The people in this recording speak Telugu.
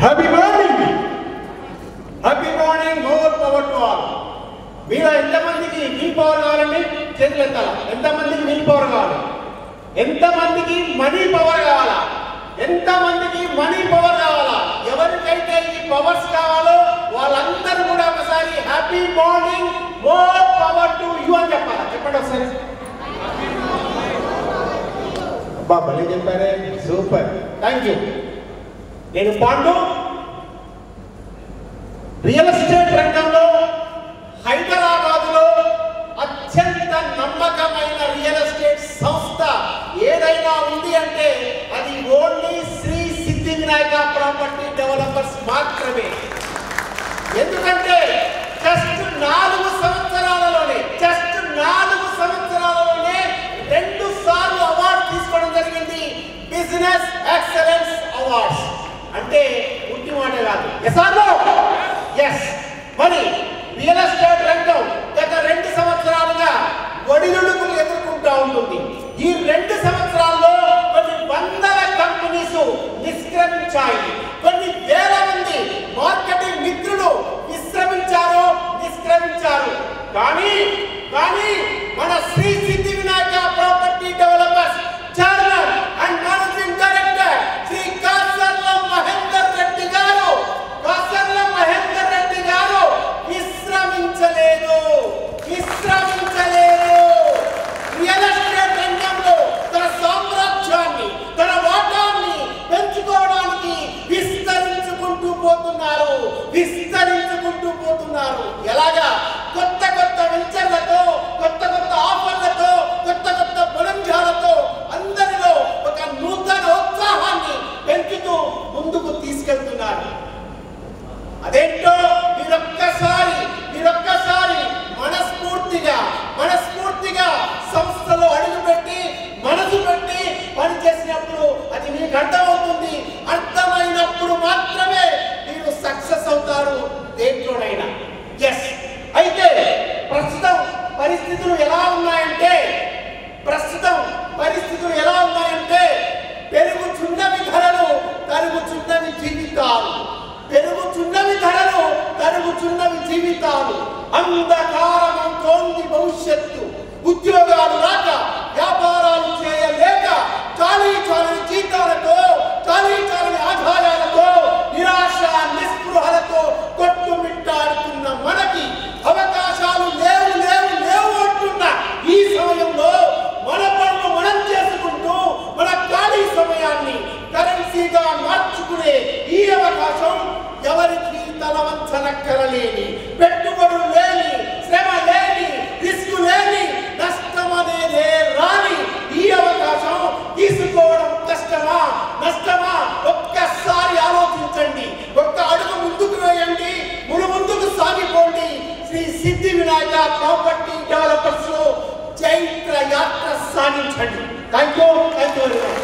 Happy morning, happy morning, more power to all. మీరు ఎంతమందికి విల్ పవర్ కావాలండి? చేతులు ఎత్తాలా. ఎంతమందికి విల్ పవర్ కావాలి? ఎంతమందికి మనీ పవర్ కావాలా? ఎంతమందికి మనీ పవర్ కావాలా? ఎవరికైతే ఈ పవర్స్ కావాలో వాళ్ళందరూ కూడా ఒకసారి happy morning, more power to you అని చెప్పాలా? చెప్పండి ఒకసారి. అబ్బా భలే చెప్పారే, సూపర్, థ్యాంక్ యూ. నేను పాండు. రియల్ ఎస్టేట్ రంగంలో హైదరాబాద్లో అత్యంత నమ్మకమైన రియల్ ఎస్టేట్ సంస్థ ఏదైనా ఉంది అంటే అది only Shri Siddhi Vinayaka property developers మాత్రమే. ఎందుకంటే జస్ట్ 4 సంవత్సరాలలోనే 2 సార్లు అవార్డు తీసుకోవడం జరిగింది. బిజినెస్ ఎక్సలెన్స్ అవార్డ్స్ అంటే ఉట్టి మాట కాదు. ఎస్. మరి రియల్ ఎస్టేట్ రంగం గత 2 సంవత్సరాలుగా ఒడిదుడుకులు ఎదుర్కొంటూ ఉంటుంది. ఈ 2 సంవత్సరాల్లో కొన్ని వందల కంపెనీస్ నిష్క్రమించాయి. కొన్ని వేల మంది మార్కెటింగ్ మిత్రులు నిష్క్రమించారు. కానీ మన Shri Siddhi Vinayaka property developers chairman and managing director Shri Kasarla Mahender Reddy గారు విశ్రమించలేదు. రియల్ ఎస్టేట్ రంగంలో తన సామ్రాజ్యాన్ని, తన వాటాన్ని పెంచుకోవడానికి విస్తరించుకుంటూ పోతున్నారు. ఎలాగా? కొత్త వెంచర్లతో, కొత్త ఆఫర్లతో, కొత్త బలంజాలతో అందరిలో ఒక నూతన ఉత్సాహాన్ని పెంచుతూ ముందుకు తీసుకెళ్తున్నారు. అదేంటో మీరొక్కసారి మనస్ఫూర్తిగా సంస్థలో అడుగుపెట్టి మనసు పెట్టి పనిచేసినప్పుడు అది మీకు అర్థమవుతుంది. అర్థమైనప్పుడు మాత్రమే మీరు సక్సెస్ అవుతారు దేంట్లోనైనా. ఎస్. అయితే ప్రస్తుతం పరిస్థితులు ఎలా ఉన్నాయంటే పెరుగుచున్నవి ధరలు, తరుగుచున్నవి జీవితాలు. అంధకారమంతోంది భవిష్యత్తు. ఉద్యోగాలు రాక, వ్యాపారాలు చేయలేక, చాలని జీతాలతో, చాలని ఆదాయాలతో, నిరాశ నిస్పృహలతో కొట్టుమిట్టాడుతున్న మనకి అవకాశాలు లేవు అంటున్న ఈ సమయంలో మన పనులు మనం చేసుకుంటూ మన ఖాళీ సమయాన్ని కరెన్సీగా మార్చుకునే ఈ అవకాశం ఎవరికి తలవంచనక్కరలేని, పెట్టుబడులు లేని, శ్రమ లేని, రిస్క్ లేని, నష్టమనేదే రాని ఈ అవకాశం తీసుకోవడం నష్టమా? ఒక్కసారి ఆలోచించండి. ఒక్క అడుగు ముందుకు వేయండి, ముందుకు సాగిపోండి. శ్రీ సిద్ధి వినాయక ప్రాపర్టీ డెవలపర్స్ లో చైత్ర యాత్ర సాగించండి. Thank you very much.